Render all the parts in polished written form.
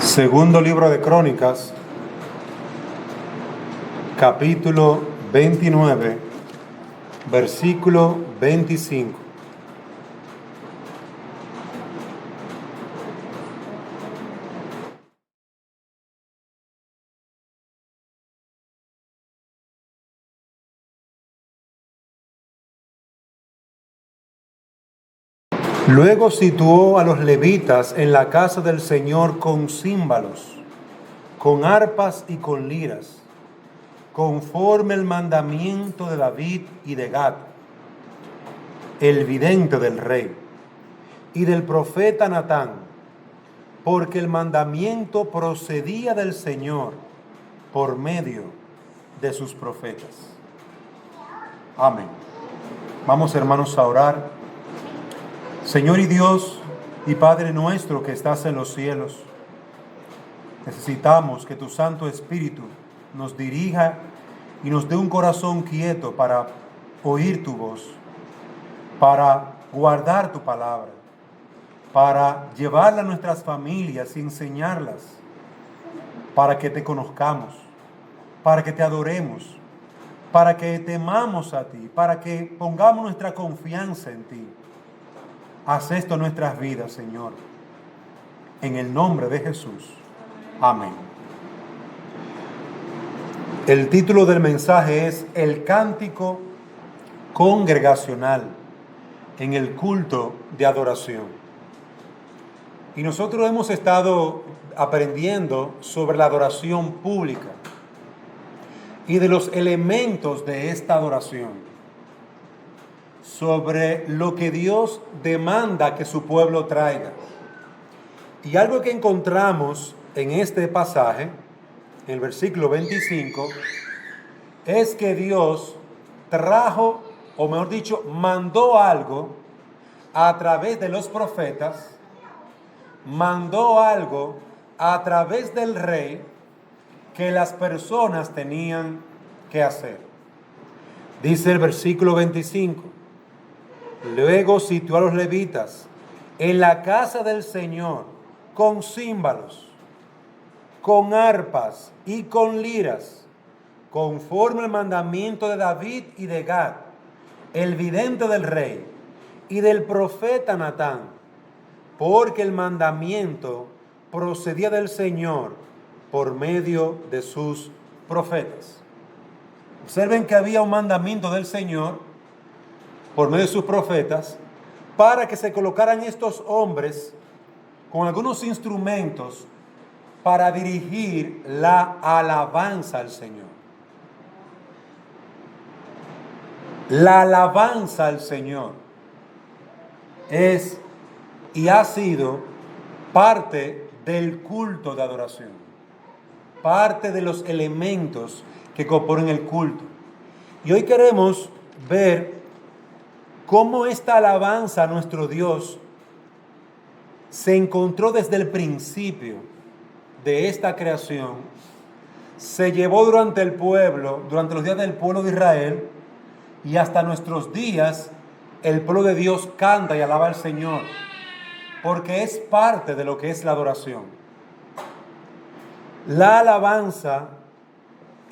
Segundo libro de Crónicas, capítulo 29, versículo 25. Luego situó a los levitas en la casa del Señor con címbalos, con arpas y con liras, conforme el mandamiento de David y de Gad, el vidente del rey, y del profeta Natán, porque el mandamiento procedía del Señor por medio de sus profetas. Amén. Vamos, hermanos, a orar. Señor y Dios y Padre nuestro que estás en los cielos, necesitamos que tu Santo Espíritu nos dirija y nos dé un corazón quieto para oír tu voz, para guardar tu palabra, para llevarla a nuestras familias y enseñarlas, para que te conozcamos, para que te adoremos, para que temamos a ti, para que pongamos nuestra confianza en ti. Haz esto en nuestras vidas, Señor, en el nombre de Jesús. Amén. El título del mensaje es El cántico congregacional en el culto de adoración. Y nosotros hemos estado aprendiendo sobre la adoración pública y de los elementos de esta adoración, sobre lo que Dios demanda que su pueblo traiga. Y algo que encontramos en este pasaje, en el versículo 25, es que Dios trajo, o mejor dicho, mandó algo a través de los profetas, mandó algo a través del rey que las personas tenían que hacer. Dice el versículo 25, luego situó a los levitas en la casa del Señor con címbalos, con arpas y con liras, conforme al mandamiento de David y de Gad, el vidente del rey, y del profeta Natán, porque el mandamiento procedía del Señor por medio de sus profetas. Observen que había un mandamiento del Señor por medio de sus profetas, para que se colocaran estos hombres con algunos instrumentos para dirigir la alabanza al Señor. La alabanza al Señor es y ha sido parte del culto de adoración, parte de los elementos que componen el culto. Y hoy queremos ver cómo esta alabanza a nuestro Dios se encontró desde el principio de esta creación, se llevó durante el pueblo, durante los días del pueblo de Israel, y hasta nuestros días el pueblo de Dios canta y alaba al Señor, porque es parte de lo que es la adoración. La alabanza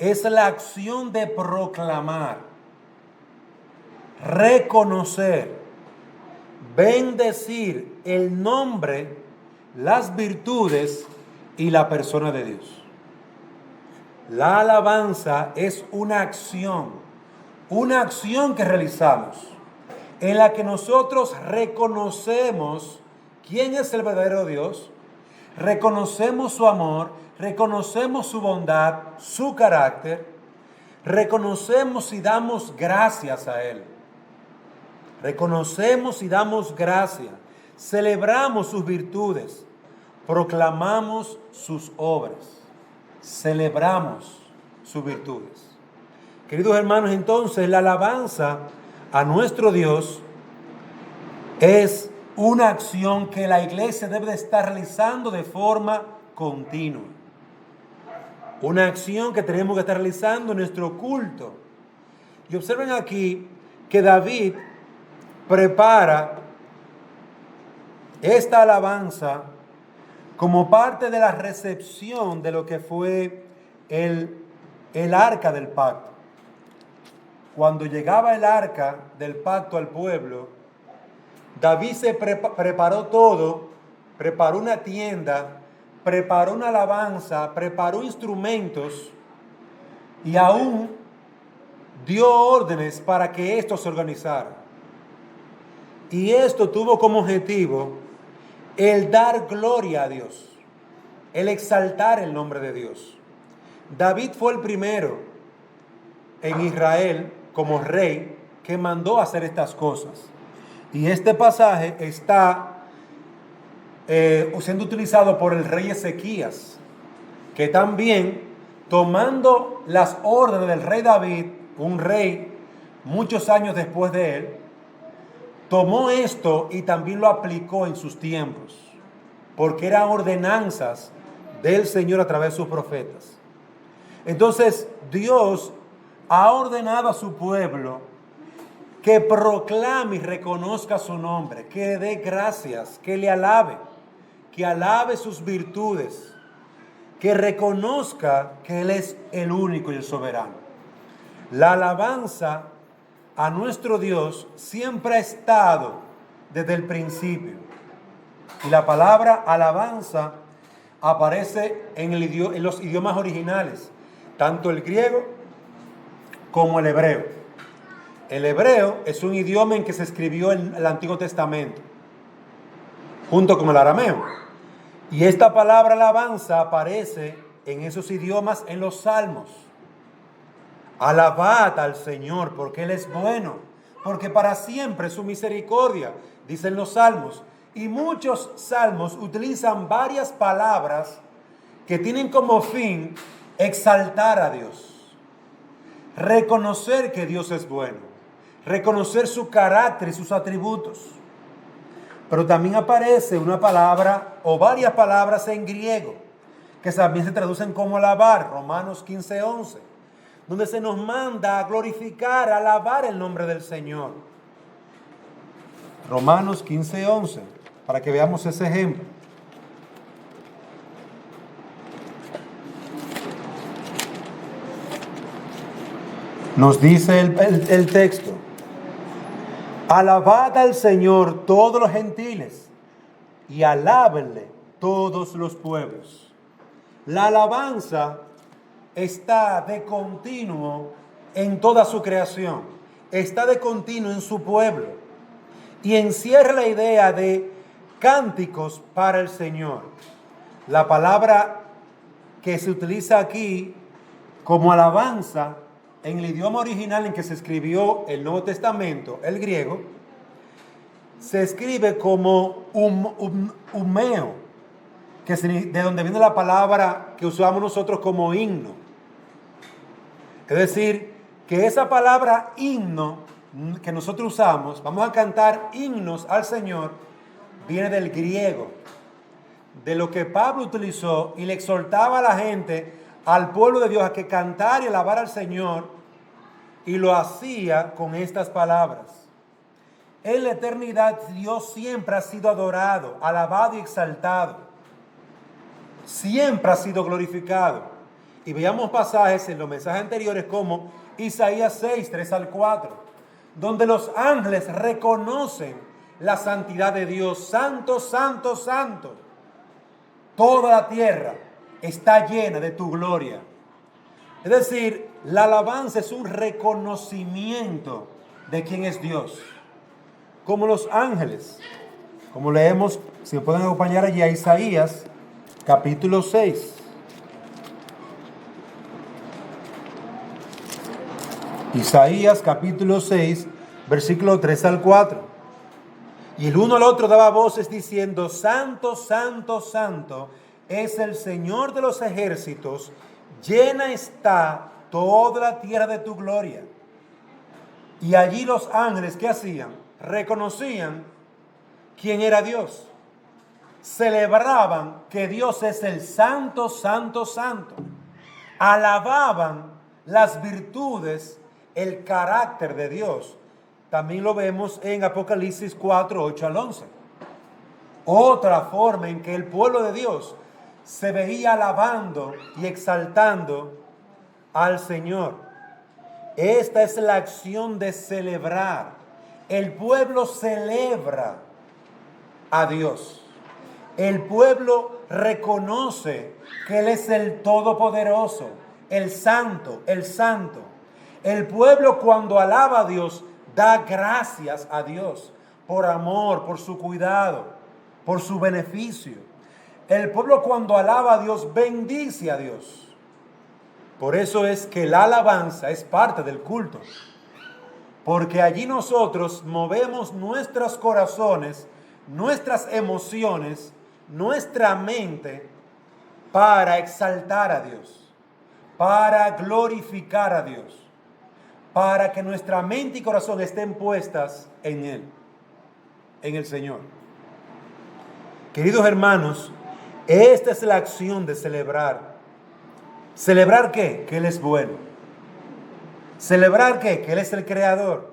es la acción de proclamar, reconocer, bendecir el nombre, las virtudes y la persona de Dios. La alabanza es una acción que realizamos en la que nosotros reconocemos quién es el verdadero Dios, reconocemos su amor, reconocemos su bondad, su carácter, reconocemos y damos gracias a Él. Reconocemos y damos gracias, celebramos sus virtudes, proclamamos sus obras, celebramos sus virtudes. Queridos hermanos, entonces la alabanza a nuestro Dios es una acción que la iglesia debe de estar realizando de forma continua. Una acción que tenemos que estar realizando en nuestro culto. Y observen aquí que David prepara esta alabanza como parte de la recepción de lo que fue el arca del pacto. Cuando llegaba el arca del pacto al pueblo, David se preparó todo, preparó una tienda, preparó una alabanza, preparó instrumentos y aún dio órdenes para que esto se organizara. Y esto tuvo como objetivo el dar gloria a Dios, el exaltar el nombre de Dios. David fue el primero en Israel como rey que mandó hacer estas cosas. Y este pasaje está siendo utilizado por el rey Ezequías, que también, tomando las órdenes del rey David, un rey muchos años después de él, tomó esto y también lo aplicó en sus tiempos, porque eran ordenanzas del Señor a través de sus profetas. Entonces, Dios ha ordenado a su pueblo que proclame y reconozca su nombre, que le dé gracias, que le alabe, que alabe sus virtudes, que reconozca que Él es el único y el soberano. La alabanza a nuestro Dios siempre ha estado desde el principio. Y la palabra alabanza aparece en los idiomas originales, tanto el griego como el hebreo. El hebreo es un idioma en que se escribió en el Antiguo Testamento, junto con el arameo. Y esta palabra alabanza aparece en esos idiomas en los salmos. Alabad al Señor porque Él es bueno, porque para siempre es su misericordia, dicen los salmos. Y muchos salmos utilizan varias palabras que tienen como fin exaltar a Dios, reconocer que Dios es bueno, reconocer su carácter y sus atributos. Pero también aparece una palabra o varias palabras en griego que también se traducen como alabar, Romanos 15:11, donde se nos manda a glorificar, a alabar el nombre del Señor. Romanos 15:11, para que veamos ese ejemplo. Nos dice el texto: alabad al Señor todos los gentiles y alábenle todos los pueblos. La alabanza está de continuo en toda su creación, está de continuo en su pueblo y encierra la idea de cánticos para el Señor. La palabra que se utiliza aquí como alabanza en el idioma original en que se escribió el Nuevo Testamento, el griego, se escribe como humeo, de donde viene la palabra que usamos nosotros como himno. Es decir, que esa palabra himno que nosotros usamos, vamos a cantar himnos al Señor, viene del griego, de lo que Pablo utilizó y le exhortaba a la gente, al pueblo de Dios, a que cantara y alabara al Señor, y lo hacía con estas palabras. En la eternidad Dios siempre ha sido adorado, alabado y exaltado. Siempre ha sido glorificado. Y veamos pasajes en los mensajes anteriores como Isaías 6, 3-4, donde los ángeles reconocen la santidad de Dios. Santo, santo, santo. Toda la tierra está llena de tu gloria. Es decir, la alabanza es un reconocimiento de quién es Dios. Como los ángeles, como leemos, si me pueden acompañar allí a Isaías, capítulo 6. Isaías, capítulo 6, versículo 3-4. Y el uno al otro daba voces diciendo: Santo, santo, santo es el Señor de los ejércitos, llena está toda la tierra de tu gloria. Y allí los ángeles, ¿qué hacían? Reconocían quién era Dios. Celebraban que Dios es el santo, santo, santo. Alababan las virtudes, el carácter de Dios. También lo vemos en Apocalipsis 4, 8-11. Otra forma en que el pueblo de Dios se veía alabando y exaltando al Señor. Esta es la acción de celebrar. El pueblo celebra a Dios. El pueblo reconoce que Él es el Todopoderoso, el Santo, el Santo. El pueblo cuando alaba a Dios, da gracias a Dios por amor, por su cuidado, por su beneficio. El pueblo cuando alaba a Dios, bendice a Dios. Por eso es que la alabanza es parte del culto. Porque allí nosotros movemos nuestros corazones, nuestras emociones, nuestra mente para exaltar a Dios, para glorificar a Dios, para que nuestra mente y corazón estén puestas en Él, en el Señor. Queridos hermanos, esta es la acción de celebrar. ¿Celebrar qué? Que Él es bueno. ¿Celebrar qué? Que Él es el creador.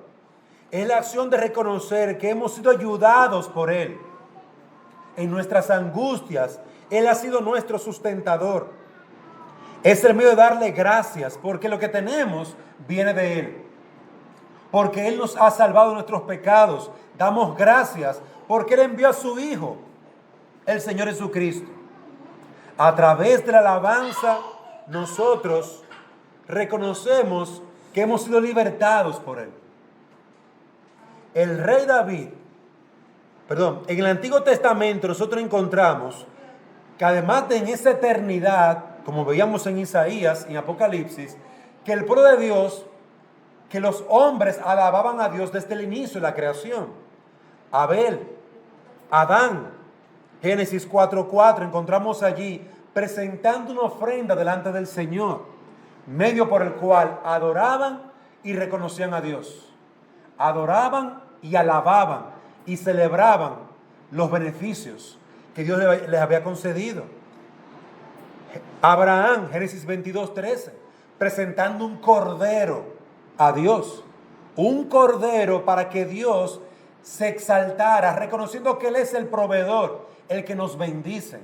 Es la acción de reconocer que hemos sido ayudados por Él. En nuestras angustias, Él ha sido nuestro sustentador. Es el medio de darle gracias, porque lo que tenemos viene de Él. Porque Él nos ha salvado de nuestros pecados. Damos gracias porque Él envió a su Hijo, el Señor Jesucristo. A través de la alabanza, nosotros reconocemos que hemos sido libertados por Él. El rey David, en el Antiguo Testamento nosotros encontramos que además de en esa eternidad, como veíamos en Isaías, en Apocalipsis, que el pueblo de Dios, que los hombres alababan a Dios desde el inicio de la creación. Abel, Adán, Génesis 4:4, encontramos allí presentando una ofrenda delante del Señor, medio por el cual adoraban y reconocían a Dios. Adoraban y alababan y celebraban los beneficios que Dios les había concedido. Abraham, Génesis 22:13, presentando un cordero a Dios. Un cordero para que Dios se exaltara, reconociendo que Él es el proveedor, el que nos bendice.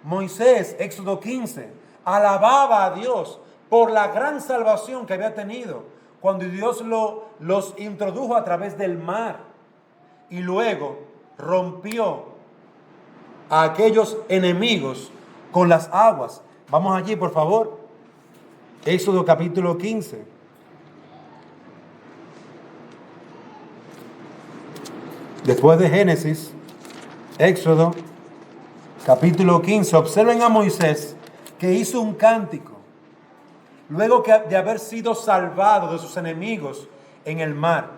Moisés, Éxodo 15, alababa a Dios por la gran salvación que había tenido cuando Dios los introdujo a través del mar y luego rompió a aquellos enemigos con las aguas. Vamos allí, por favor. Éxodo capítulo 15. Después de Génesis, Éxodo capítulo 15. Observen a Moisés que hizo un cántico luego de haber sido salvado de sus enemigos en el mar.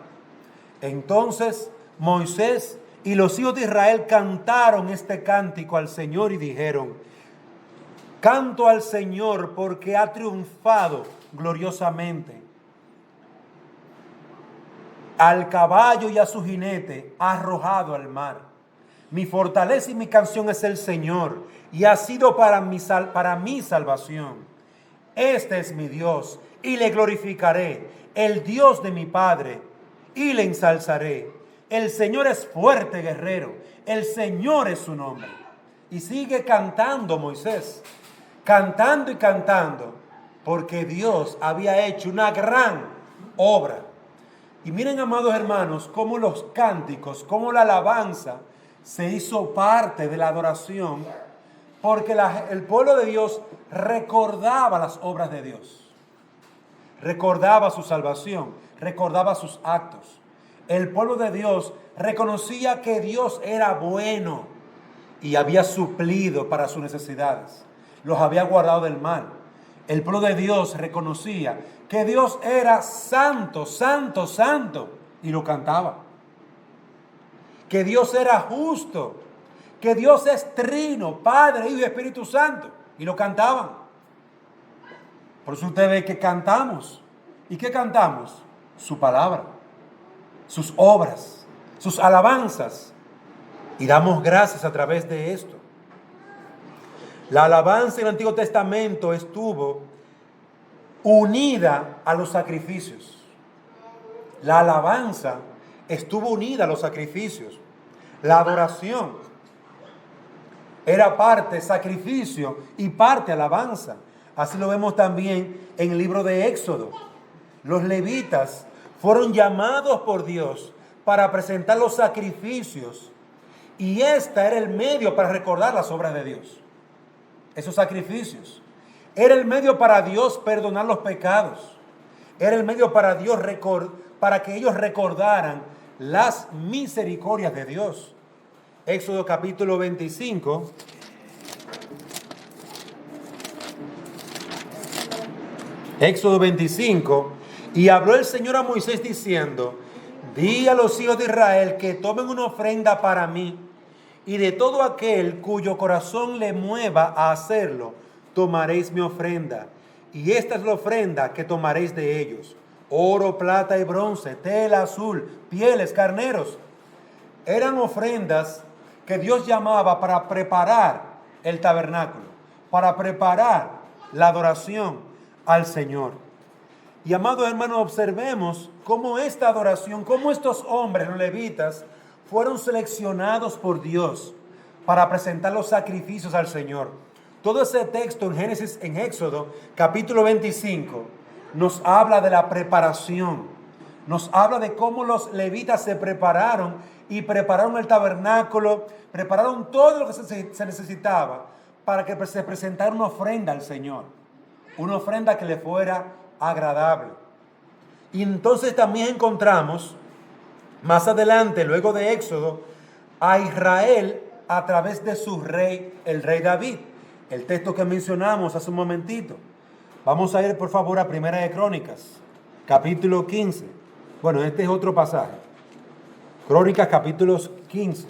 Entonces Moisés y los hijos de Israel cantaron este cántico al Señor y dijeron: canto al Señor porque ha triunfado gloriosamente. Al caballo y a su jinete ha arrojado al mar. Mi fortaleza y mi canción es el Señor, y ha sido para mi salvación. Este es mi Dios, y le glorificaré, el Dios de mi Padre, y le ensalzaré. El Señor es fuerte guerrero, el Señor es su nombre. Y sigue cantando Moisés, cantando y cantando, porque Dios había hecho una gran obra. Y miren, amados hermanos, cómo los cánticos, cómo la alabanza se hizo parte de la adoración, porque el pueblo de Dios recordaba las obras de Dios, recordaba su salvación, recordaba sus actos. El pueblo de Dios reconocía que Dios era bueno y había suplido para sus necesidades, los había guardado del mal. El pueblo de Dios reconocía que Dios era santo, santo, santo, y lo cantaba. Que Dios era justo, que Dios es trino, Padre, Hijo y Espíritu Santo, y lo cantaban. Por eso usted ve que cantamos. ¿Y qué cantamos? Su palabra, sus obras, sus alabanzas, y damos gracias a través de esto. La alabanza en el Antiguo Testamento estuvo unida a los sacrificios. La alabanza estuvo unida a los sacrificios. La adoración Era parte sacrificio y parte alabanza. Así lo vemos también en el libro de Éxodo. Los levitas fueron llamados por Dios para presentar los sacrificios, y este era el medio para recordar las obras de Dios. Esos sacrificios era el medio para Dios perdonar los pecados. Era el medio para Dios para que ellos recordaran las misericordias de Dios. Éxodo capítulo 25. Éxodo 25. Y habló el Señor a Moisés diciendo: di a los hijos de Israel que tomen una ofrenda para mí, y de todo aquel cuyo corazón le mueva a hacerlo, tomaréis mi ofrenda. Y esta es la ofrenda que tomaréis de ellos: oro, plata y bronce, tela azul, pieles, carneros. Eran ofrendas que Dios llamaba para preparar el tabernáculo, para preparar la adoración al Señor. Y amados hermanos, observemos cómo esta adoración, cómo estos hombres, los levitas, fueron seleccionados por Dios para presentar los sacrificios al Señor. Todo ese texto en Éxodo, capítulo 25, nos habla de la preparación. Nos habla de cómo los levitas se prepararon y prepararon el tabernáculo, prepararon todo lo que se necesitaba para que se presentara una ofrenda al Señor. Una ofrenda que le fuera agradable. Y entonces también encontramos más adelante, luego de Éxodo, a Israel a través de su rey, el rey David. El texto que mencionamos hace un momentito. Vamos a ir por favor a Primera de Crónicas, capítulo 15. Bueno, este es otro pasaje. Crónicas, capítulos 15.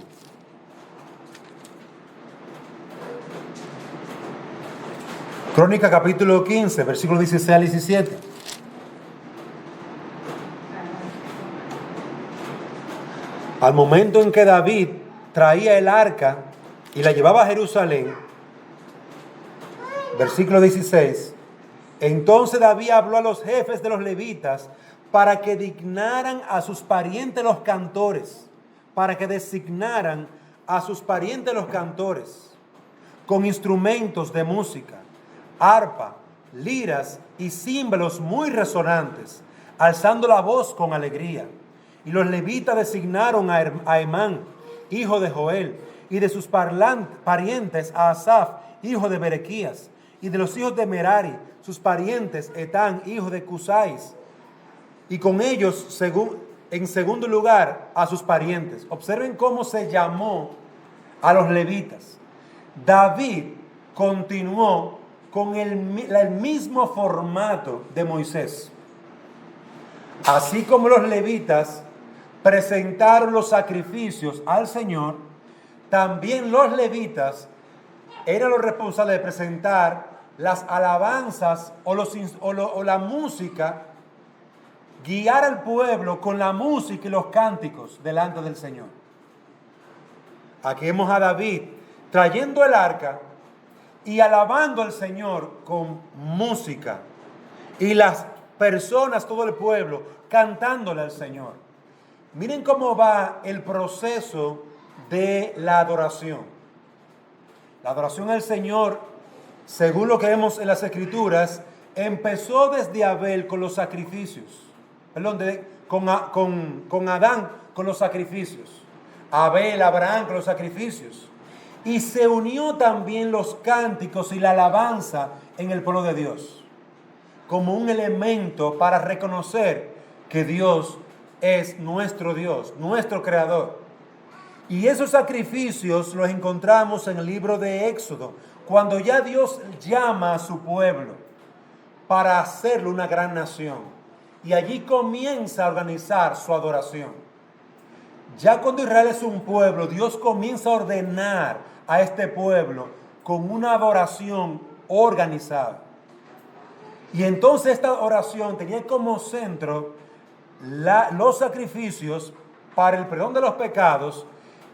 Crónicas, capítulo 15, versículos 16 al 17. Al momento en que David traía el arca y la llevaba a Jerusalén, versículo 16, entonces David habló a los jefes de los levitas para que designaran a sus parientes los cantores, con instrumentos de música, arpa, liras y címbalos muy resonantes, alzando la voz con alegría. Y los levitas designaron a Emán, hijo de Joel, y de sus parientes a Asaf, hijo de Berequías, y de los hijos de Merari, sus parientes, Etán, hijo de Cusais, y con ellos, en segundo lugar, a sus parientes. Observen cómo se llamó a los levitas. David continuó con el mismo formato de Moisés. Así como los levitas presentaron los sacrificios al Señor, también los levitas eran los responsables de presentar las alabanzas o la música, guiar al pueblo con la música y los cánticos delante del Señor. Aquí vemos a David trayendo el arca y alabando al Señor con música, y las personas, todo el pueblo, cantándole al Señor. Miren cómo va el proceso de la adoración. La adoración al Señor, según lo que vemos en las Escrituras, empezó desde Abel con los sacrificios. Con Adán con los sacrificios. Abel, Abraham con los sacrificios. Y se unió también los cánticos y la alabanza en el pueblo de Dios, como un elemento para reconocer que Dios es nuestro Dios, nuestro Creador. Y esos sacrificios los encontramos en el libro de Éxodo, cuando ya Dios llama a su pueblo para hacerlo una gran nación. Y allí comienza a organizar su adoración. Ya cuando Israel es un pueblo, Dios comienza a ordenar a este pueblo con una adoración organizada. Y entonces esta oración tenía como centro los sacrificios para el perdón de los pecados,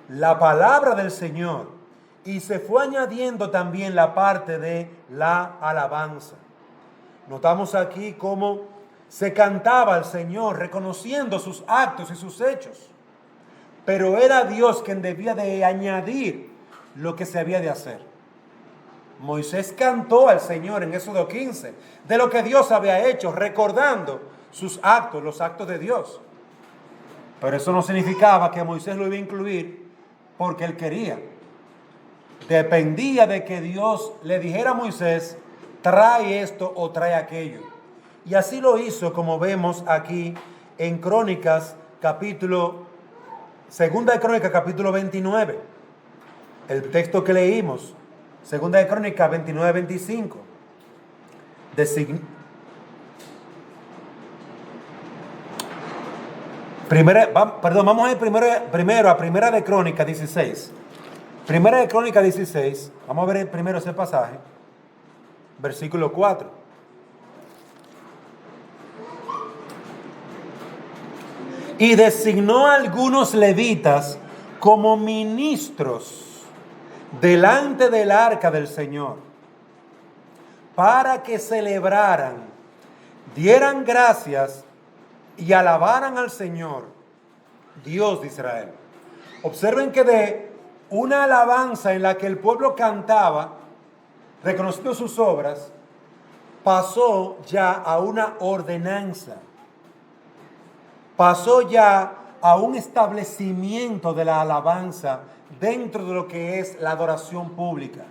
la palabra del Señor, y se fue añadiendo también la parte de la alabanza. Notamos aquí cómo se cantaba al Señor reconociendo sus actos y sus hechos, pero era Dios quien debía de añadir lo que se había de hacer. Moisés cantó al Señor en Éxodo 15 de lo que Dios había hecho, recordando sus actos, los actos de Dios. Pero eso no significaba que Moisés lo iba a incluir porque él quería. Dependía de que Dios le dijera a Moisés, trae esto o trae aquello. Y así lo hizo, como vemos aquí en Crónicas, Segunda de Crónicas, capítulo 29. El texto que leímos, Segunda de Crónicas 29, 25. Vamos a ir primero a Primera de Crónicas 16. Primera de Crónicas 16, vamos a ver primero ese pasaje, versículo 4. Y designó a algunos levitas como ministros delante del arca del Señor, para que celebraran, dieran gracias y alabaran al Señor, Dios de Israel. Observen que de una alabanza en la que el pueblo cantaba, reconociendo sus obras, pasó ya a una ordenanza, pasó ya a un establecimiento de la alabanza dentro de lo que es la adoración pública.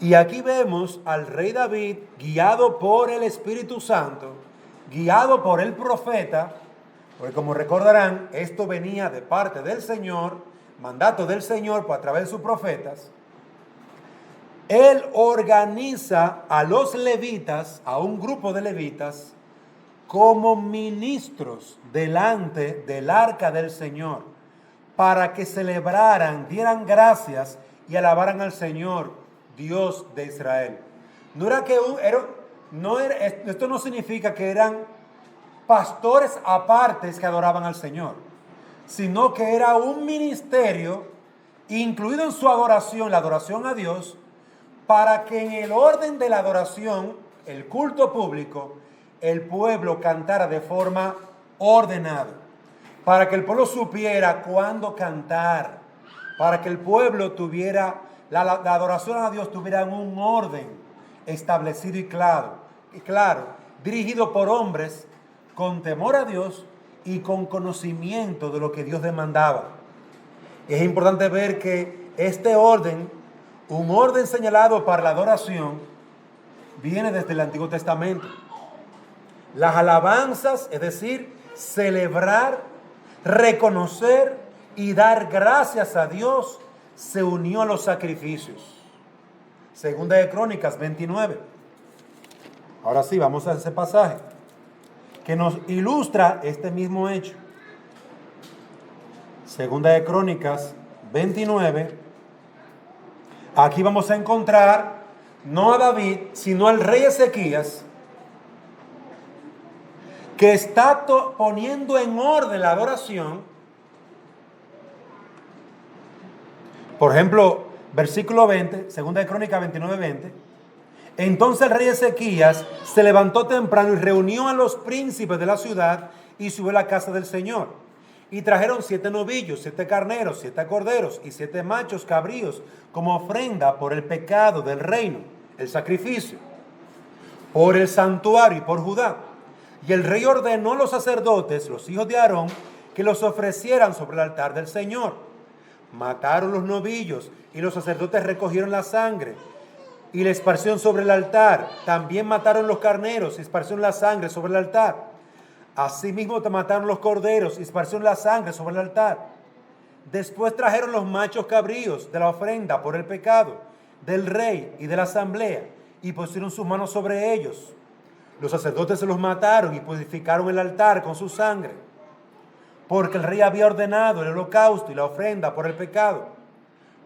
Y aquí vemos al rey David, guiado por el Espíritu Santo, guiado por el profeta, porque como recordarán, esto venía de parte del Señor, mandato del Señor a través de sus profetas. Él organiza a los levitas, a un grupo de levitas, como ministros delante del arca del Señor, para que celebraran, dieran gracias y alabaran al Señor, Dios de Israel. Esto no significa que eran pastores apartes que adoraban al Señor, sino que era un ministerio incluido en su adoración, la adoración a Dios, para que en el orden de la adoración, el culto público, el pueblo cantara de forma ordenada, para que el pueblo supiera cuándo cantar, para que el pueblo tuviera, la adoración a Dios tuviera un orden establecido y claro, dirigido por hombres con temor a Dios y con conocimiento de lo que Dios demandaba. Es importante ver que este orden, un orden señalado para la adoración, viene desde el Antiguo Testamento. Las alabanzas, es decir, celebrar, reconocer y dar gracias a Dios, se unió a los sacrificios. Segunda de Crónicas 29. Ahora sí, vamos a ese pasaje que nos ilustra este mismo hecho. Segunda de Crónicas 29. Aquí vamos a encontrar no a David, sino al rey Ezequías, que está poniendo en orden la adoración. Por ejemplo, versículo 20, segunda de Crónicas 29, 20. Entonces el rey Ezequías se levantó temprano y reunió a los príncipes de la ciudad y subió a la casa del Señor. Y trajeron 7 novillos, 7 carneros, 7 corderos y 7 machos cabríos como ofrenda por el pecado del reino, el sacrificio, por el santuario y por Judá. Y el rey ordenó a los sacerdotes, los hijos de Aarón, que los ofrecieran sobre el altar del Señor. Mataron los novillos y los sacerdotes recogieron la sangre y la esparcieron sobre el altar. También mataron los carneros y esparcieron la sangre sobre el altar. Asimismo mataron los corderos y esparcieron la sangre sobre el altar. Después trajeron los machos cabríos de la ofrenda por el pecado del rey y de la asamblea y pusieron sus manos sobre ellos. Los sacerdotes se los mataron y purificaron el altar con su sangre, porque el rey había ordenado el holocausto y la ofrenda por el pecado.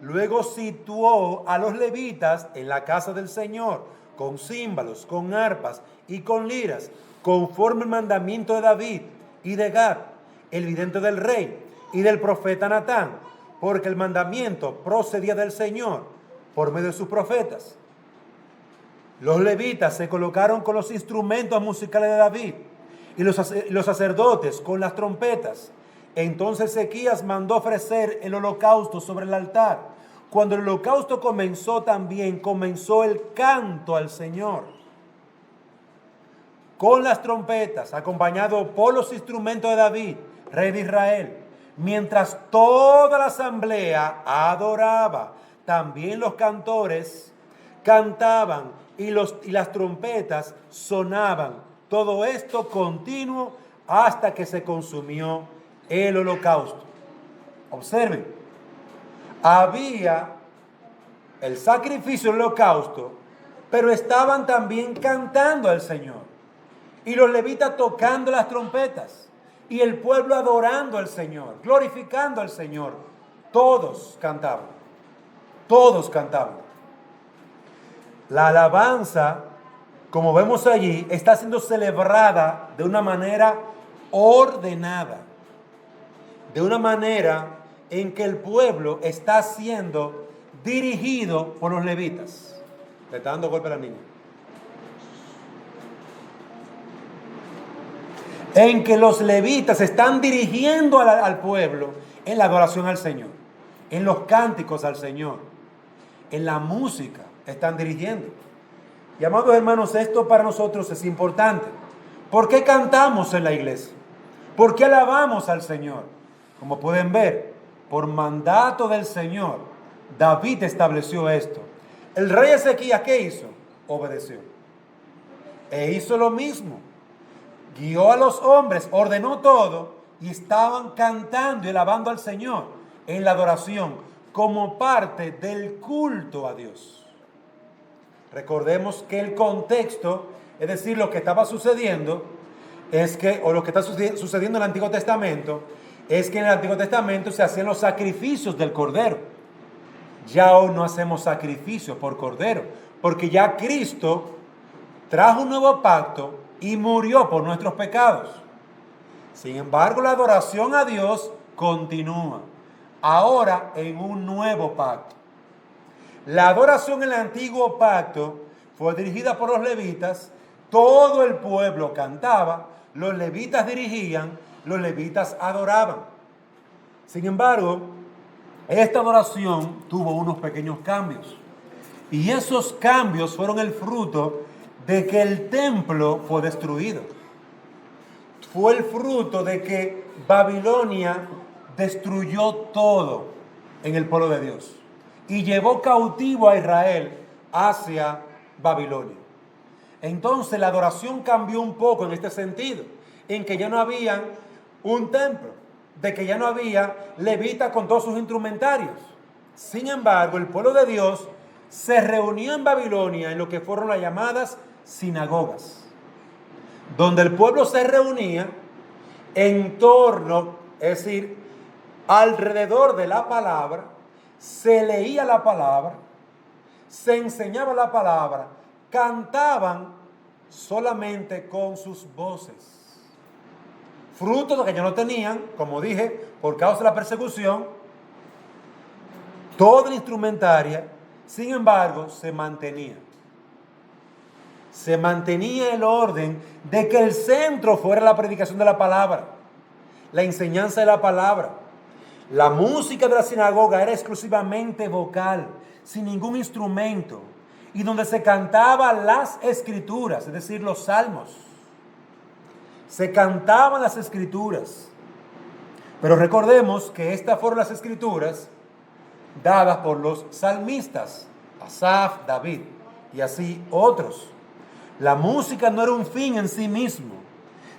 Luego situó a los levitas en la casa del Señor, con címbalos, con arpas y con liras, conforme el mandamiento de David y de Gad, el vidente del rey, y del profeta Natán, porque el mandamiento procedía del Señor por medio de sus profetas. Los levitas se colocaron con los instrumentos musicales de David, y los sacerdotes con las trompetas. Entonces Ezequías mandó ofrecer el holocausto sobre el altar. Cuando el holocausto comenzó también, comenzó el canto al Señor, con las trompetas, acompañado por los instrumentos de David, rey de Israel, mientras toda la asamblea adoraba. También los cantores cantaban y las trompetas sonaban. Todo esto continuo hasta que se consumió el holocausto. Observen, había el sacrificio del holocausto, pero estaban también cantando al Señor. Y los levitas tocando las trompetas. Y el pueblo adorando al Señor, glorificando al Señor. Todos cantaban. Todos cantaban. La alabanza, como vemos allí, está siendo celebrada de una manera ordenada. De una manera en que el pueblo está siendo dirigido por los levitas. Le está dando golpe a la niña. En que los levitas están dirigiendo al pueblo en la adoración al Señor, en los cánticos al Señor, en la música están dirigiendo. Y amados hermanos, esto para nosotros es importante. ¿Por qué cantamos en la iglesia? ¿Por qué alabamos al Señor? Como pueden ver, por mandato del Señor, David estableció esto. El rey Ezequías, ¿qué hizo? Obedeció. E hizo lo mismo. Guió a los hombres, ordenó todo y estaban cantando y alabando al Señor en la adoración como parte del culto a Dios. Recordemos que el contexto, es decir, lo que estaba sucediendo, o lo que está sucediendo en el Antiguo Testamento, es que en el Antiguo Testamento se hacían los sacrificios del Cordero. Ya hoy no hacemos sacrificios por Cordero, porque ya Cristo trajo un nuevo pacto y murió por nuestros pecados. Sin embargo, la adoración a Dios continúa, ahora en un nuevo pacto. La adoración en el antiguo pacto fue dirigida por los levitas, todo el pueblo cantaba, los levitas dirigían, los levitas adoraban. Sin embargo, esta adoración tuvo unos pequeños cambios. Y esos cambios fueron el fruto de que el templo fue destruido. Fue el fruto de que Babilonia destruyó todo en el pueblo de Dios y llevó cautivo a Israel hacia Babilonia. Entonces la adoración cambió un poco en este sentido, en que ya no había un templo, de que ya no había levitas con todos sus instrumentarios. Sin embargo, el pueblo de Dios se reunió en Babilonia en lo que fueron las llamadas sinagogas, donde el pueblo se reunía en torno, es decir, alrededor de la palabra, se leía la palabra, se enseñaba la palabra, cantaban solamente con sus voces. Fruto de que ya no tenían, como dije, por causa de la persecución, toda la instrumentaria, sin embargo, se mantenía. Se mantenía el orden de que el centro fuera la predicación de la palabra, la enseñanza de la palabra. La música de la sinagoga era exclusivamente vocal, sin ningún instrumento, y donde se cantaban las escrituras, es decir, los salmos. Se cantaban las escrituras. Pero recordemos que estas fueron las escrituras dadas por los salmistas, Asaf, David y así otros. La música no era un fin en sí mismo,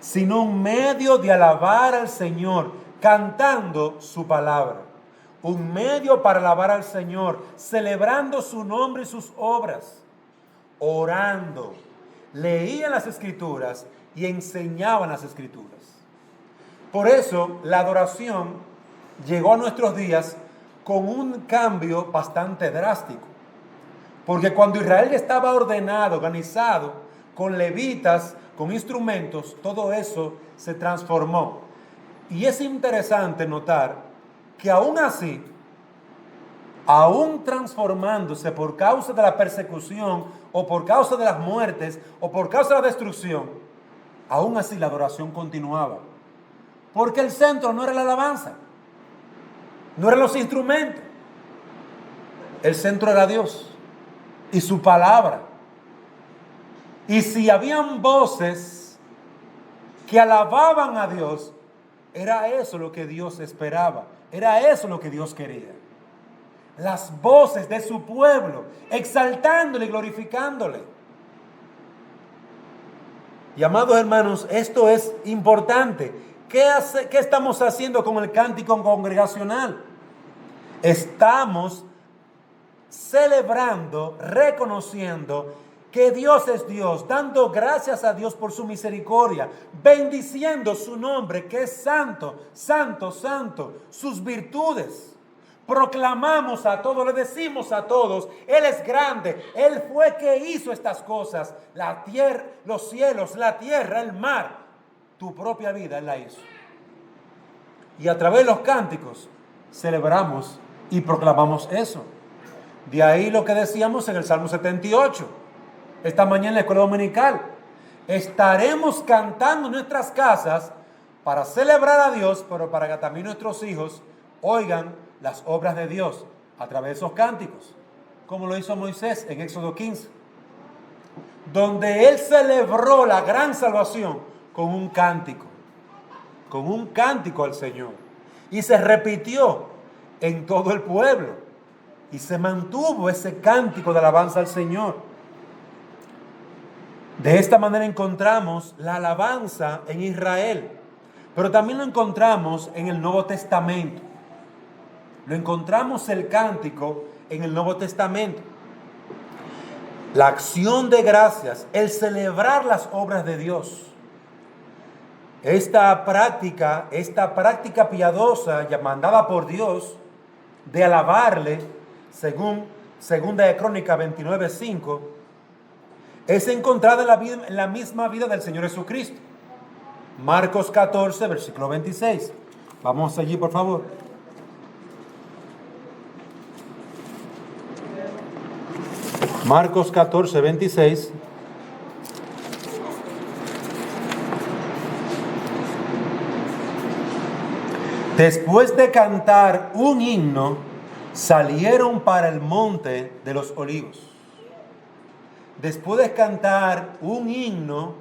sino un medio de alabar al Señor, cantando su palabra. Un medio para alabar al Señor, celebrando su nombre y sus obras, orando, leían las escrituras y enseñaban las escrituras. Por eso la adoración llegó a nuestros días con un cambio bastante drástico. Porque cuando Israel estaba ordenado, organizado, con levitas, con instrumentos, todo eso se transformó. Y es interesante notar que aún así, aún transformándose por causa de la persecución, o por causa de las muertes, o por causa de la destrucción, aún así la adoración continuaba. Porque el centro no era la alabanza, no eran los instrumentos. El centro era Dios y su palabra. Y si habían voces que alababan a Dios, era eso lo que Dios esperaba, era eso lo que Dios quería. Las voces de su pueblo, exaltándole y glorificándole. Y amados hermanos, esto es importante. ¿Qué estamos haciendo con el cántico congregacional? Estamos celebrando, reconociendo que Dios es Dios, dando gracias a Dios por su misericordia, bendiciendo su nombre, que es santo, santo, santo, sus virtudes. Proclamamos a todos, le decimos a todos, Él es grande, Él fue que hizo estas cosas, la tierra, los cielos, la tierra, el mar, tu propia vida Él la hizo. Y a través de los cánticos celebramos y proclamamos eso. De ahí lo que decíamos en el Salmo 78, esta mañana en la escuela dominical. Estaremos cantando en nuestras casas para celebrar a Dios, pero para que también nuestros hijos oigan las obras de Dios a través de esos cánticos, como lo hizo Moisés en Éxodo 15, donde él celebró la gran salvación con un cántico al Señor, y se repitió en todo el pueblo, y se mantuvo ese cántico de alabanza al Señor. De esta manera encontramos la alabanza en Israel, pero también lo encontramos en el Nuevo Testamento. Lo encontramos el cántico en el Nuevo Testamento. La acción de gracias, el celebrar las obras de Dios. Esta práctica piadosa mandada por Dios de alabarle, según Segunda de Crónicas 29:5, es encontrada en la misma vida del Señor Jesucristo. Marcos 14, versículo 26. Vamos allí, por favor. Marcos 14, 26. Después de cantar un himno, salieron para el monte de los olivos. Después de cantar un himno,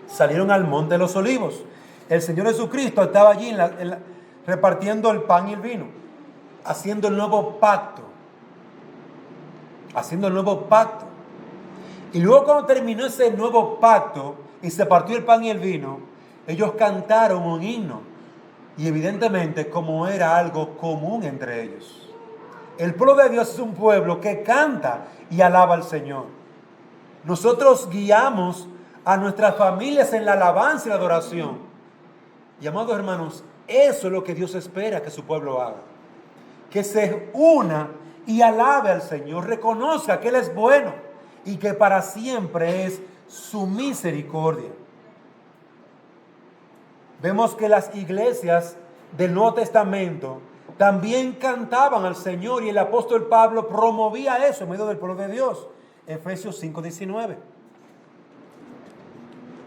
salieron al monte de los olivos. El Señor Jesucristo estaba allí repartiendo el pan y el vino, haciendo el nuevo pacto. Y luego, cuando terminó ese nuevo pacto y se partió el pan y el vino, ellos cantaron un himno. Y evidentemente, como era algo común entre ellos. El pueblo de Dios es un pueblo que canta y alaba al Señor. Nosotros guiamos a nuestras familias en la alabanza y la adoración. Y amados hermanos, eso es lo que Dios espera que su pueblo haga. Que se una y alabe al Señor, reconozca que Él es bueno y que para siempre es su misericordia. Vemos que las iglesias del Nuevo Testamento también cantaban al Señor, y el apóstol Pablo promovía eso en medio del pueblo de Dios. Efesios 5:19.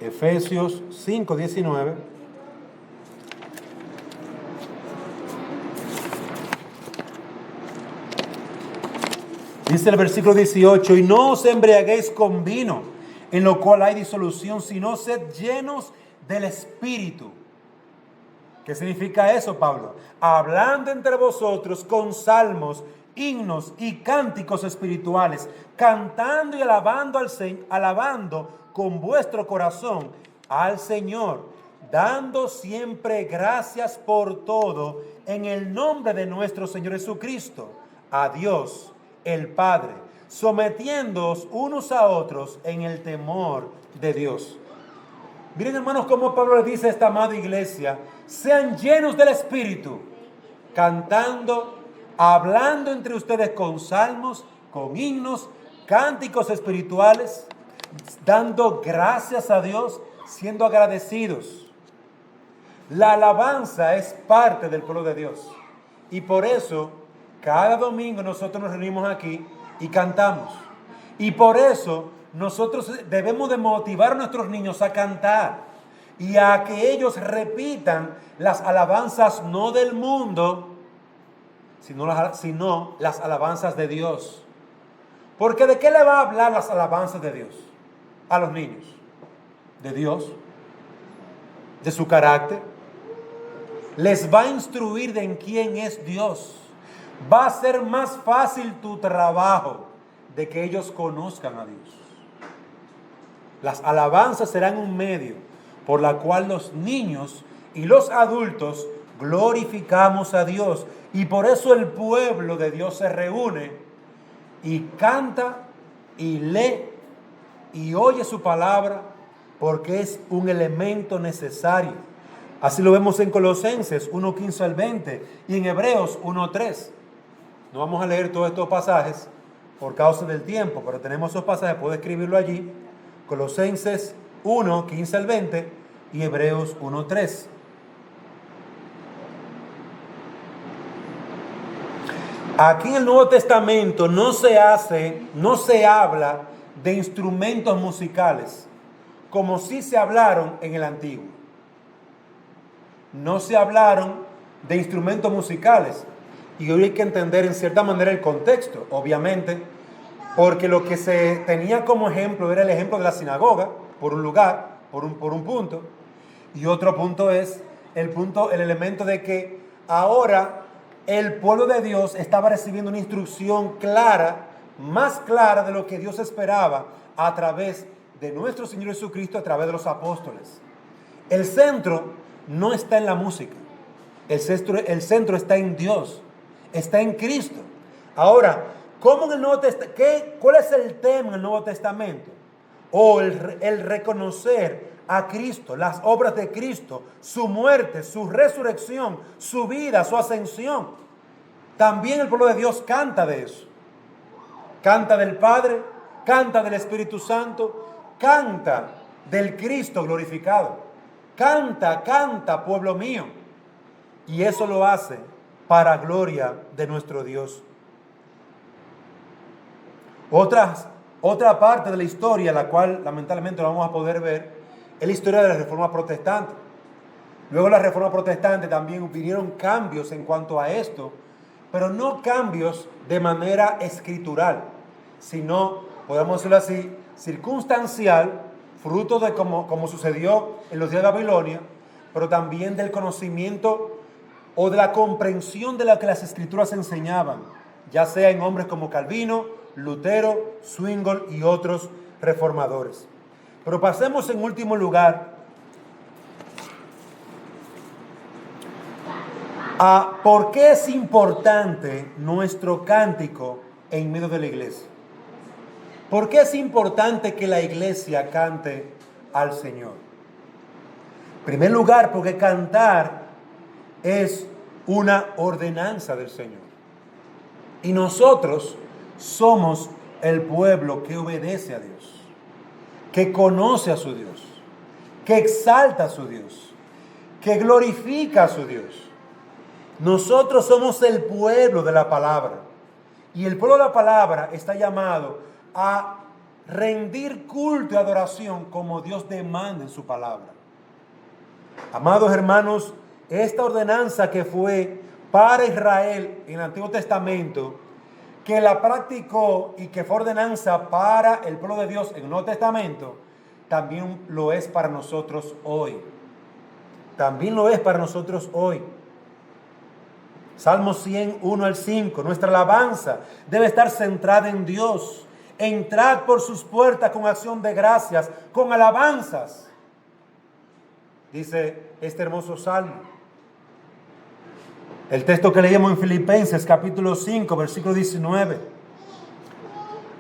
Efesios 5:19. Dice el versículo 18: y no os embriaguéis con vino, en lo cual hay disolución, sino sed llenos del Espíritu. ¿Qué significa eso, Pablo? Hablando entre vosotros con salmos, himnos y cánticos espirituales, cantando y alabando con vuestro corazón al Señor, dando siempre gracias por todo en el nombre de nuestro Señor Jesucristo, a Dios el Padre, sometiéndoos unos a otros en el temor de Dios. Miren, hermanos, cómo Pablo le dice a esta amada iglesia: sean llenos del Espíritu, cantando, hablando entre ustedes con salmos, con himnos, cánticos espirituales, dando gracias a Dios, siendo agradecidos. La alabanza es parte del pueblo de Dios, y por eso cada domingo nosotros nos reunimos aquí y cantamos. Y por eso nosotros debemos de motivar a nuestros niños a cantar. y a que ellos repitan las alabanzas no del mundo, sino las alabanzas de Dios. Porque ¿de qué le va a hablar las alabanzas de Dios a los niños? De Dios, de su carácter. Les va a instruir de en quién es Dios. Va a ser más fácil tu trabajo de que ellos conozcan a Dios. Las alabanzas serán un medio por la cual los niños y los adultos glorificamos a Dios. Y por eso el pueblo de Dios se reúne y canta y lee y oye su palabra, porque es un elemento necesario. Así lo vemos en Colosenses 1:15 al 20 y en Hebreos 1:3. No vamos a leer todos estos pasajes por causa del tiempo, pero tenemos esos pasajes, puedo escribirlo allí. Colosenses 1:15 al 20 y Hebreos 1:3. Aquí en el Nuevo Testamento no se habla de instrumentos musicales, como sí se hablaron en el Antiguo. No se hablaron de instrumentos musicales. Y hoy hay que entender en cierta manera el contexto, obviamente, porque lo que se tenía como ejemplo era el ejemplo de la sinagoga, por un lugar, por un punto. Y otro punto es el elemento de que ahora el pueblo de Dios estaba recibiendo una instrucción clara, más clara de lo que Dios esperaba a través de nuestro Señor Jesucristo, a través de los apóstoles. El centro no está en la música, el centro está en Dios, está en Cristo. Ahora, ¿cómo en el Nuevo Testamento? ¿Cuál es el tema en el Nuevo Testamento? El reconocer a Cristo, las obras de Cristo, su muerte, su resurrección, su vida, su ascensión. También el pueblo de Dios canta de eso. Canta del Padre, canta del Espíritu Santo, canta del Cristo glorificado. Canta, pueblo mío. Y eso lo hace para gloria de nuestro Dios. Otra parte de la historia, la cual lamentablemente no vamos a poder ver, es la historia de la Reforma Protestante. Luego la Reforma Protestante también vinieron cambios en cuanto a esto, pero no cambios de manera escritural, sino, podemos decirlo así, circunstancial, fruto de como sucedió en los días de Babilonia, pero también del conocimiento o de la comprensión de lo que las escrituras enseñaban, ya sea en hombres como Calvino, Lutero, Zwingli y otros reformadores. Pero pasemos en último lugar a por qué es importante nuestro cántico en medio de la iglesia. ¿Por qué es importante que la iglesia cante al Señor? En primer lugar, porque cantar es una ordenanza del Señor. Y nosotros somos el pueblo que obedece a Dios, que conoce a su Dios, que exalta a su Dios, que glorifica a su Dios. Nosotros somos el pueblo de la palabra. Y el pueblo de la palabra está llamado a rendir culto y adoración como Dios demanda en su palabra. Amados hermanos, esta ordenanza que fue para Israel en el Antiguo Testamento, que la practicó y que fue ordenanza para el pueblo de Dios en el Nuevo Testamento, también lo es para nosotros hoy. También lo es para nosotros hoy. Salmo 101 al 5, nuestra alabanza debe estar centrada en Dios. Entrad por sus puertas con acción de gracias, con alabanzas, dice este hermoso salmo. El texto que leímos en Filipenses capítulo 5, versículo 19.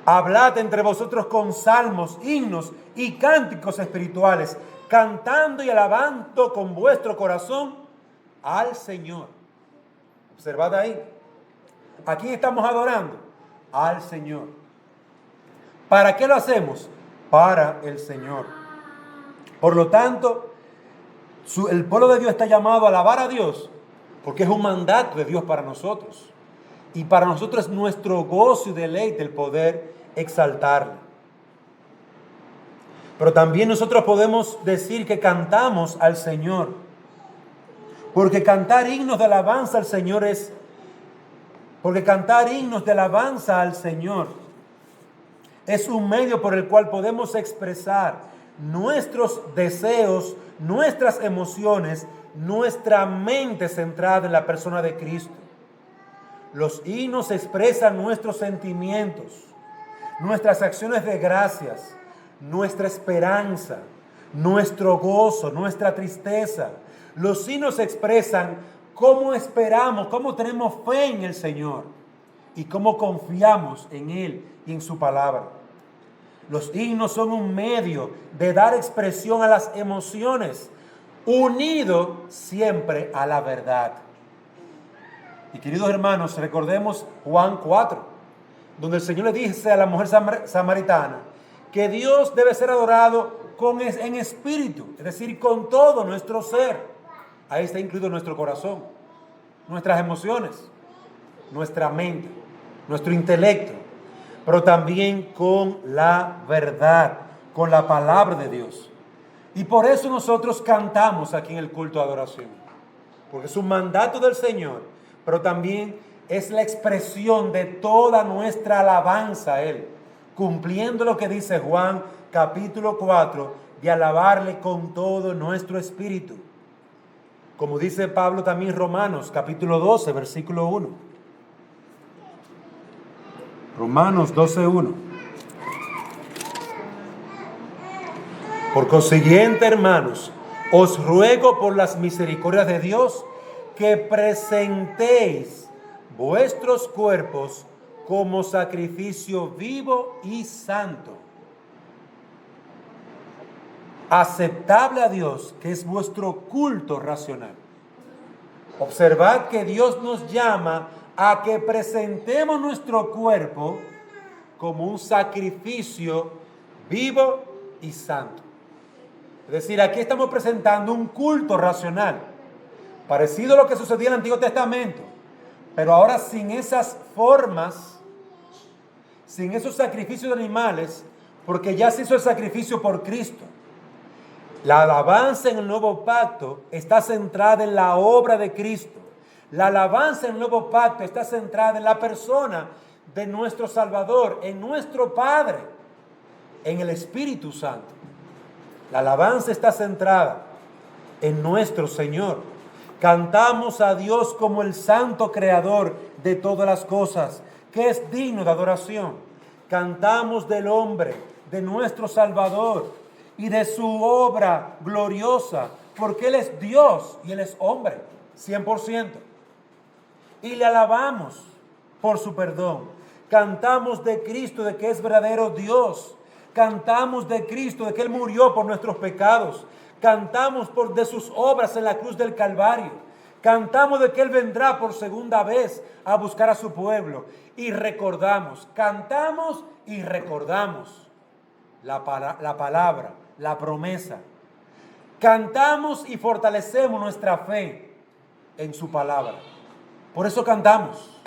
Hablad entre vosotros con salmos, himnos y cánticos espirituales, cantando y alabando con vuestro corazón al Señor. Observad ahí. ¿A quién estamos adorando? Al Señor. ¿Para qué lo hacemos? Para el Señor. Por lo tanto, el pueblo de Dios está llamado a alabar a Dios, porque es un mandato de Dios para nosotros. Y para nosotros es nuestro gozo y deleite el poder exaltarle. Pero también nosotros podemos decir que cantamos al Señor. Porque cantar himnos de alabanza al Señor es un medio por el cual podemos expresar nuestros deseos, nuestras emociones, nuestra mente centrada en la persona de Cristo. Los himnos expresan nuestros sentimientos, nuestras acciones de gracias, nuestra esperanza, nuestro gozo, nuestra tristeza. Los himnos expresan cómo esperamos, cómo tenemos fe en el Señor y cómo confiamos en Él y en su palabra. Los himnos son un medio de dar expresión a las emociones, unido siempre a la verdad. Y queridos hermanos, recordemos Juan 4, donde el Señor le dice a la mujer samaritana que Dios debe ser adorado en espíritu, es decir, con todo nuestro ser. Ahí está incluido nuestro corazón, nuestras emociones, nuestra mente, nuestro intelecto, pero también con la verdad, con la palabra de Dios. Y por eso nosotros cantamos aquí en el culto de adoración, porque es un mandato del Señor, pero también es la expresión de toda nuestra alabanza a Él, cumpliendo lo que dice Juan capítulo 4, de alabarle con todo nuestro espíritu. Como dice Pablo también en Romanos capítulo 12, versículo 1. Romanos 12, 1. Por consiguiente, hermanos, os ruego por las misericordias de Dios que presentéis vuestros cuerpos como sacrificio vivo y santo, aceptable a Dios, que es vuestro culto racional. Observad que Dios nos llama a que presentemos nuestro cuerpo como un sacrificio vivo y santo. Es decir, aquí estamos presentando un culto racional, parecido a lo que sucedía en el Antiguo Testamento, pero ahora sin esas formas, sin esos sacrificios de animales, porque ya se hizo el sacrificio por Cristo. La alabanza en el nuevo pacto está centrada en la obra de Cristo. La alabanza en el nuevo pacto está centrada en la persona de nuestro Salvador, en nuestro Padre, en el Espíritu Santo. La alabanza está centrada en nuestro Señor. Cantamos a Dios como el santo creador de todas las cosas, que es digno de adoración. Cantamos del hombre, de nuestro Salvador y de su obra gloriosa, porque Él es Dios y Él es hombre, 100%. Y le alabamos por su perdón. Cantamos de Cristo, de que es verdadero Dios. Cantamos de Cristo, de que Él murió por nuestros pecados. Cantamos de sus obras en la cruz del Calvario. Cantamos de que Él vendrá por segunda vez a buscar a su pueblo. Y recordamos, cantamos y recordamos la palabra, la promesa. Cantamos y fortalecemos nuestra fe en su palabra. Por eso cantamos,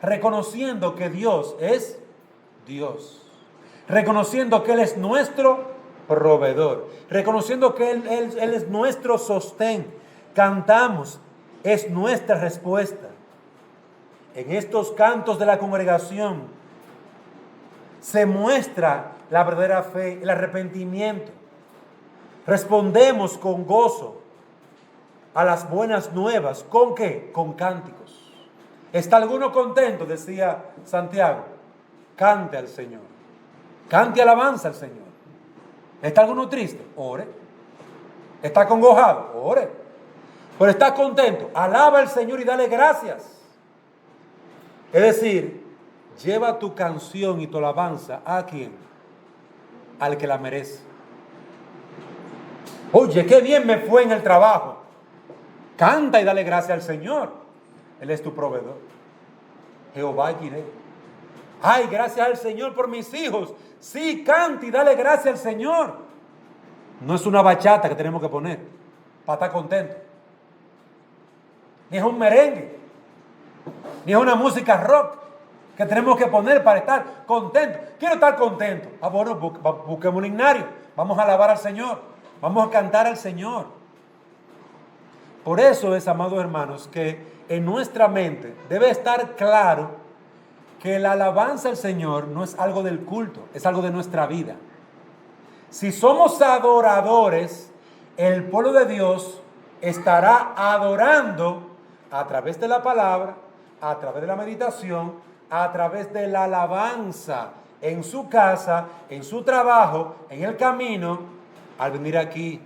reconociendo que Dios es Dios. Reconociendo que Él es nuestro proveedor, reconociendo que Él es nuestro sostén. Cantamos, es nuestra respuesta. En estos cantos de la congregación se muestra la verdadera fe, el arrepentimiento. Respondemos con gozo a las buenas nuevas. ¿Con qué? Con cánticos. ¿Está alguno contento? Decía Santiago. Cante al Señor. Cante alabanza al Señor. ¿Está alguno triste? Ore. ¿Está acongojado? Ore. Pero está contento. Alaba al Señor y dale gracias. Es decir, lleva tu canción y tu alabanza ¿a quién? Al que la merece. Oye, qué bien me fue en el trabajo. Canta y dale gracias al Señor. Él es tu proveedor. Jehová Jireh. Ay, gracias al Señor por mis hijos. Sí, canta y dale gracias al Señor. No es una bachata que tenemos que poner para estar contento. Ni es un merengue. Ni es una música rock que tenemos que poner para estar contentos. Quiero estar contento. Ah, bueno, busquemos un himnario vamos a alabar al Señor, vamos a cantar al Señor. Por eso es, amados hermanos, que en nuestra mente debe estar claro que la alabanza al Señor no es algo del culto, es algo de nuestra vida. Si somos adoradores, el pueblo de Dios estará adorando a través de la palabra, a través de la meditación, a través de la alabanza en su casa, en su trabajo, en el camino, al venir aquí.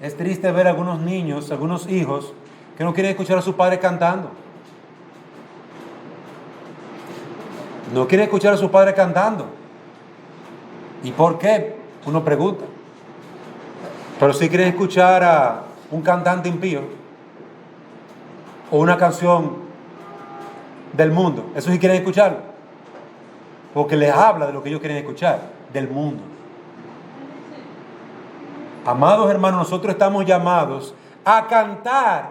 Es triste ver a algunos niños, algunos hijos, que no quieren escuchar a sus padres cantando. No quieren escuchar a sus padres cantando. ¿Y por qué? Uno pregunta. Pero si quieren escuchar a un cantante impío o una canción del mundo, eso sí quieren escucharlo, porque les habla de lo que ellos quieren escuchar, del mundo. Amados hermanos, nosotros estamos llamados a cantar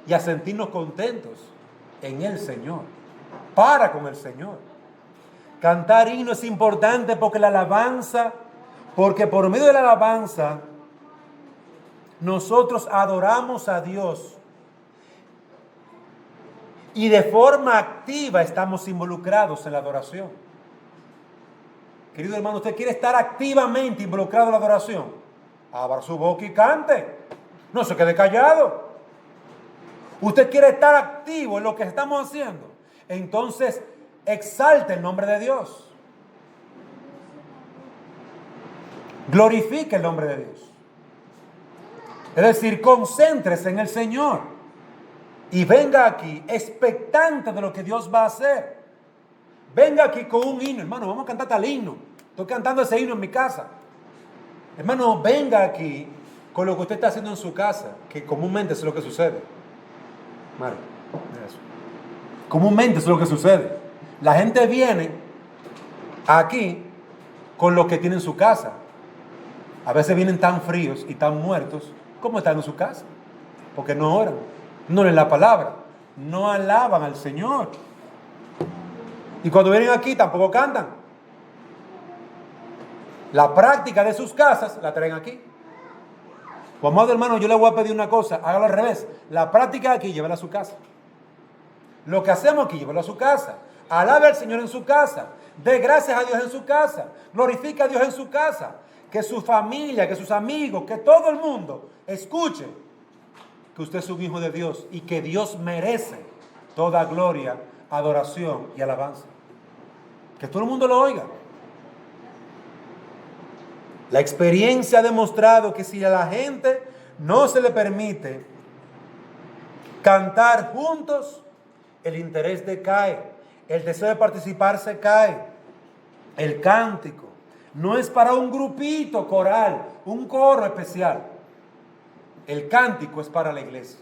y a sentirnos contentos en el Señor, para con el Señor. Cantar himno es importante porque porque por medio de la alabanza nosotros adoramos a Dios y de forma activa estamos involucrados en la adoración. Querido hermano, ¿usted quiere estar activamente involucrado en la adoración? Abra su boca y cante. No se quede callado. ¿Usted quiere estar activo en lo que estamos haciendo? Entonces, exalte el nombre de Dios. Glorifique el nombre de Dios. Es decir, concéntrese en el Señor. Y venga aquí expectante de lo que Dios va a hacer. Venga aquí con un himno. Hermano, vamos a cantar tal himno. Estoy cantando ese himno en mi casa. Hermano, venga aquí con lo que usted está haciendo en su casa, que comúnmente es lo que sucede. Mario, eso. Comúnmente es lo que sucede. La gente viene aquí con lo que tiene en su casa. A veces vienen tan fríos y tan muertos como están en su casa. Porque no oran, no leen la palabra, no alaban al Señor. Y cuando vienen aquí tampoco cantan. La práctica de sus casas la traen aquí. Pues, amado hermano, yo le voy a pedir una cosa, hágalo al revés. La práctica de aquí, llévala a su casa. Lo que hacemos aquí, llévalo a su casa. Alabe al Señor en su casa. Dé gracias a Dios en su casa. Glorifica a Dios en su casa. Que su familia, que sus amigos, que todo el mundo escuche que usted es un hijo de Dios y que Dios merece toda gloria, adoración y alabanza. Que todo el mundo lo oiga. La experiencia ha demostrado que si a la gente no se le permite cantar juntos, el interés decae, el deseo de participar se cae. El cántico no es para un grupito coral, un coro especial. El cántico es para la iglesia.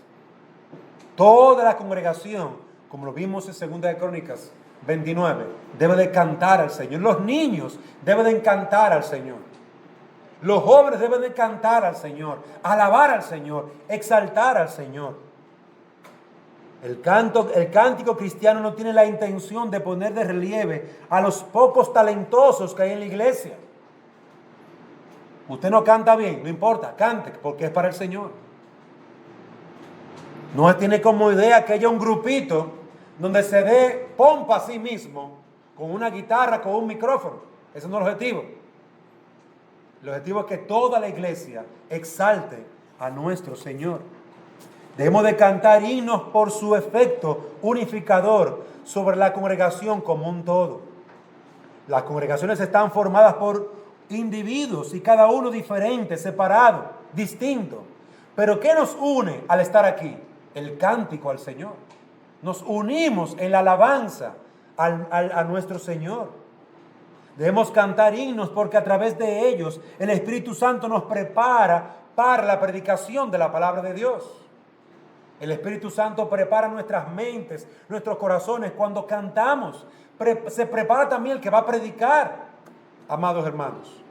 Toda la congregación, como lo vimos en 2 de Crónicas 29, debe de cantar al Señor. Los niños deben de cantar al Señor. Los jóvenes deben de cantar al Señor, alabar al Señor, exaltar al Señor. El cántico cristiano no tiene la intención de poner de relieve a los pocos talentosos que hay en la iglesia. Usted no canta bien, no importa, cante, porque es para el Señor. No tiene como idea que haya un grupito donde se dé pompa a sí mismo con una guitarra, con un micrófono. Ese no es el objetivo. El objetivo es que toda la iglesia exalte a nuestro Señor. Debemos de cantar himnos por su efecto unificador sobre la congregación como un todo. Las congregaciones están formadas por individuos y cada uno diferente, separado, distinto. Pero ¿qué nos une al estar aquí? El cántico al Señor. Nos unimos en la alabanza a nuestro Señor. Debemos cantar himnos porque a través de ellos el Espíritu Santo nos prepara para la predicación de la palabra de Dios. El Espíritu Santo prepara nuestras mentes, nuestros corazones. Cuando cantamos, se prepara también el que va a predicar. Amados hermanos,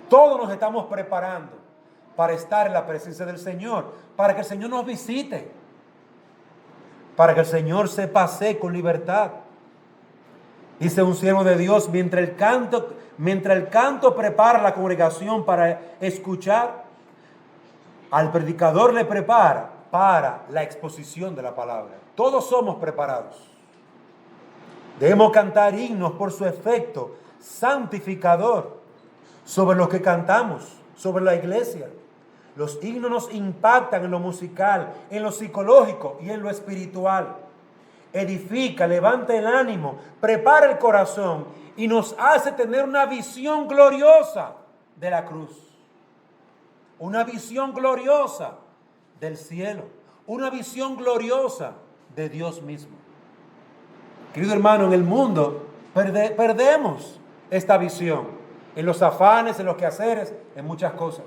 todos nos estamos preparando para estar en la presencia del Señor, para que el Señor nos visite, para que el Señor se pasee con libertad. Dice un siervo de Dios, mientras el canto prepara la congregación para escuchar, al predicador le prepara para la exposición de la palabra. Todos somos preparados. Debemos cantar himnos por su efecto santificador sobre lo que cantamos, sobre la iglesia. Los himnos nos impactan en lo musical, en lo psicológico y en lo espiritual. Edifica, levanta el ánimo, prepara el corazón y nos hace tener una visión gloriosa de la cruz. Una visión gloriosa del cielo. Una visión gloriosa de Dios mismo. Querido hermano, en el mundo perdemos esta visión. En los afanes, en los quehaceres, en muchas cosas.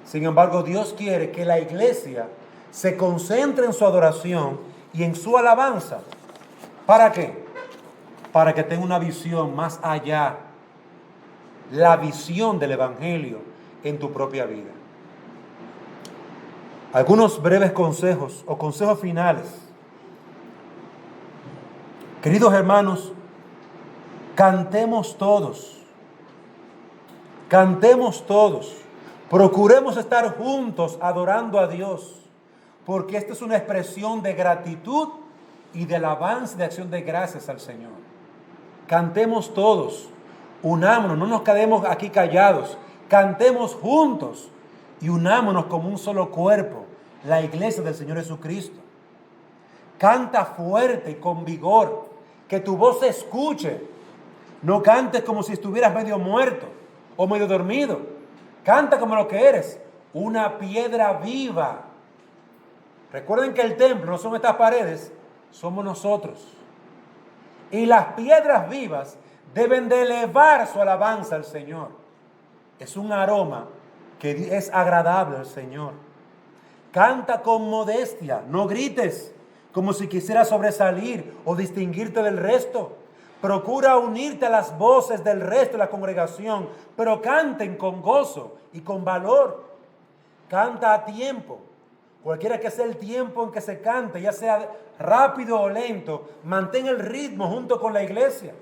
Sin embargo, Dios quiere que la iglesia se concentre en su adoración y en su alabanza. ¿Para qué? Para que tenga una visión más allá. La visión del Evangelio en tu propia vida. Algunos breves consejos o consejos finales. Queridos hermanos, cantemos todos. Cantemos todos. Procuremos estar juntos adorando a Dios, porque esta es una expresión de gratitud y de alabanza y de acción de gracias al Señor. Cantemos todos, unámonos, no nos quedemos aquí callados, cantemos juntos y unámonos como un solo cuerpo, la iglesia del Señor Jesucristo. Canta fuerte y con vigor, que tu voz se escuche. No cantes como si estuvieras medio muerto o medio dormido. Canta como lo que eres, una piedra viva. Recuerden que el templo no son estas paredes, somos nosotros. Y las piedras vivas deben de elevar su alabanza al Señor. Es un aroma que es agradable al Señor. Canta con modestia, no grites como si quisieras sobresalir o distinguirte del resto. Procura unirte a las voces del resto de la congregación, pero canten con gozo y con valor. Canta a tiempo. Cualquiera que sea el tiempo en que se cante, ya sea rápido o lento, mantén el ritmo junto con la iglesia.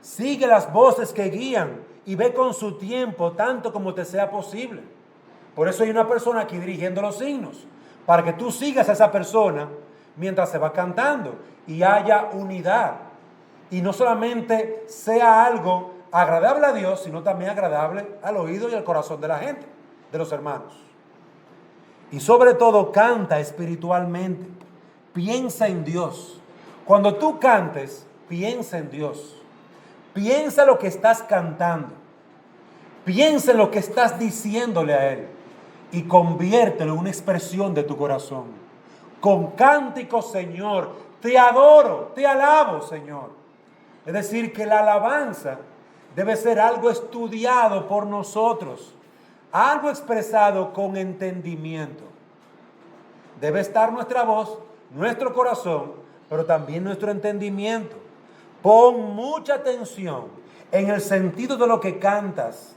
Sigue las voces que guían y ve con su tiempo tanto como te sea posible. Por eso hay una persona aquí dirigiendo los signos, para que tú sigas a esa persona mientras se va cantando y haya unidad. Y no solamente sea algo agradable a Dios, sino también agradable al oído y al corazón de la gente, de los hermanos. Y sobre todo, canta espiritualmente. Piensa en Dios. Cuando tú cantes, piensa en Dios. Piensa lo que estás cantando. Piensa en lo que estás diciéndole a Él. Y conviértelo en una expresión de tu corazón. Con cánticos, Señor, te adoro, te alabo, Señor. Es decir, que la alabanza debe ser algo estudiado por nosotros, algo expresado con entendimiento. Debe estar nuestra voz, nuestro corazón, pero también nuestro entendimiento. Pon mucha atención en el sentido de lo que cantas.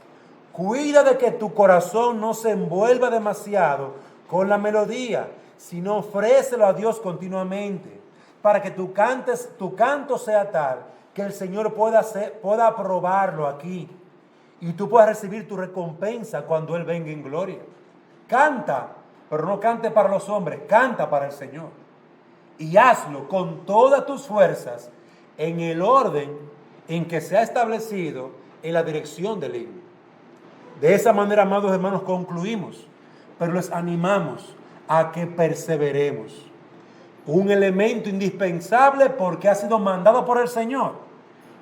Cuida de que tu corazón no se envuelva demasiado con la melodía, sino ofrécelo a Dios continuamente, para que tu canto sea tal que el Señor pueda aprobarlo aquí y tú puedas recibir tu recompensa cuando Él venga en gloria. Canta, pero no cante para los hombres, canta para el Señor. Y hazlo con todas tus fuerzas en el orden en que se ha establecido en la dirección del himno. De esa manera, amados hermanos, concluimos, pero les animamos a que perseveremos. Un elemento indispensable porque ha sido mandado por el Señor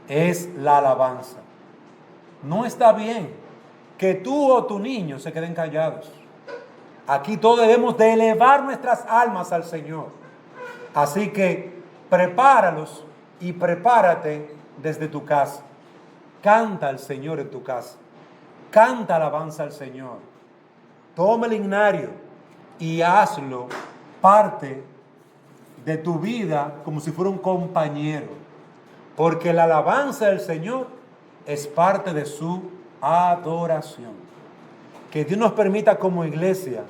es la alabanza. No está bien que tú o tu niño se queden callados. Aquí todos debemos de elevar nuestras almas al Señor. Así que prepáralos y prepárate desde tu casa. Canta al Señor en tu casa. Canta alabanza al Señor. Toma el himnario y hazlo parte de tu vida como si fuera un compañero. Porque la alabanza del Señor es parte de su adoración. Que Dios nos permita como iglesia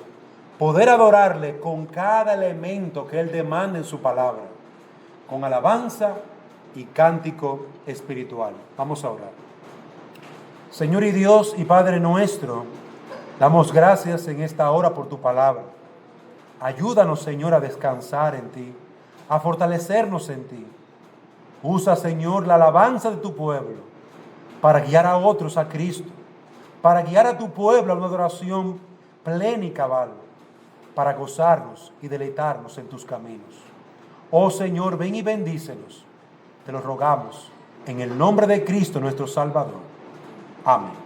poder adorarle con cada elemento que Él demanda en su palabra. Con alabanza, y cántico espiritual. Vamos a orar. Señor y Dios y Padre nuestro, damos gracias en esta hora por tu palabra. Ayúdanos, Señor, a descansar en ti, a fortalecernos en ti. Usa, Señor, la alabanza de tu pueblo para guiar a otros a Cristo, para guiar a tu pueblo a una adoración plena y cabal, para gozarnos y deleitarnos en tus caminos. Oh Señor, ven y bendícenos. Te lo rogamos en el nombre de Cristo nuestro Salvador. Amén.